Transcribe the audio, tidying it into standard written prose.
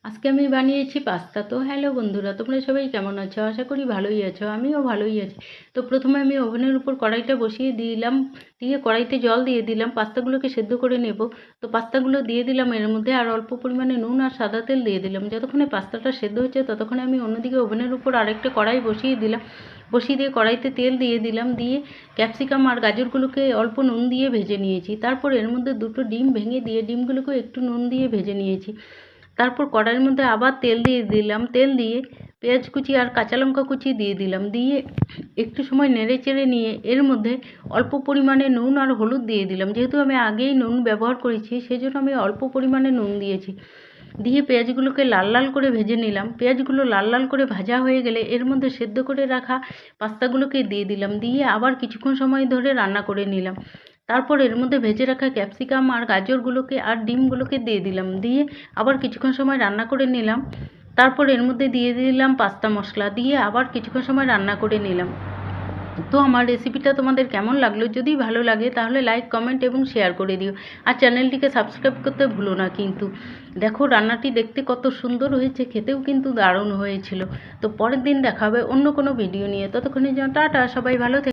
আজকে আমি বানিয়েছি পাস্তা। তো হ্যালো বন্ধুরা, তোমরা সবাই কেমন আছো? আশা করি ভালোই আছো, আমিও ভালোই আছি। তো প্রথমে আমি ওভেনের উপর কড়াইটা বসিয়ে দিলাম, দিয়ে কড়াইতে জল দিয়ে দিলাম, পাস্তাগুলোকে সেদ্ধ করে নেব। তো পাস্তাগুলো দিয়ে দিলাম এর মধ্যে, আর অল্প পরিমাণে নুন আর সাদা তেল দিয়ে দিলাম। যতক্ষণে পাস্তাটা সেদ্ধ হচ্ছে ততক্ষণে আমি অন্যদিকে ওভেনের উপর আরেকটা কড়াই বসিয়ে দিলাম। বসিয়ে দিয়ে কড়াইতে তেল দিয়ে দিলাম, দিয়ে ক্যাপসিকাম আর গাজরগুলোকে অল্প নুন দিয়ে ভেজে নিয়েছি। তারপর এর মধ্যে দুটো ডিম ভেঙে দিয়ে ডিমগুলোকে একটু নুন দিয়ে ভেজে নিয়েছি। তারপর কড়াইয়ের মধ্যে আবার তেল দিয়ে দিলাম, তেল দিয়ে পেঁয়াজ কুচি আর কাঁচা লঙ্কা কুচি দিয়ে দিলাম, দিয়ে একটু সময় নেড়ে চেড়ে নিয়ে এর মধ্যে অল্প পরিমাণে নুন আর হলুদ দিয়ে দিলাম। যেহেতু আমি আগেই নুন ব্যবহার করেছি সেই জন্য আমি অল্প পরিমাণে নুন দিয়েছি। দিয়ে পেঁয়াজগুলোকে লাল লাল করে ভেজে নিলাম। পেঁয়াজগুলো লাল লাল করে ভাজা হয়ে গেলে এর মধ্যে সেদ্ধ করে রাখা পাস্তাগুলোকে দিয়ে দিলাম, দিয়ে আবার কিছুক্ষণ সময় ধরে রান্না করে নিলাম। তারপর এর মধ্যে ভেজে রাখা ক্যাপসিকাম আর গাজরগুলোকে আর ডিমগুলোকে দিয়ে দিলাম, দিয়ে আবার কিছুক্ষণ সময় রান্না করে নিলাম। তারপর এর মধ্যে দিয়ে দিলাম পাস্তা মশলা, দিয়ে আবার কিছুক্ষণ সময় রান্না করে নিলাম। তো আমার রেসিপিটা তোমাদের কেমন লাগলো? যদি ভালো লাগে তাহলে লাইক, কমেন্ট এবং শেয়ার করে দিও। আর চ্যানেলটিকে সাবস্ক্রাইব করতে ভুলো না কিন্তু। দেখো রান্নাটি দেখতে কত সুন্দর হয়েছে, খেতেও কিন্তু দারুণ হয়েছিল। তো পরের দিন দেখা হবে অন্য কোনো ভিডিও নিয়ে। ততক্ষণের জন্য টাটা, সবাই ভালো থেকো।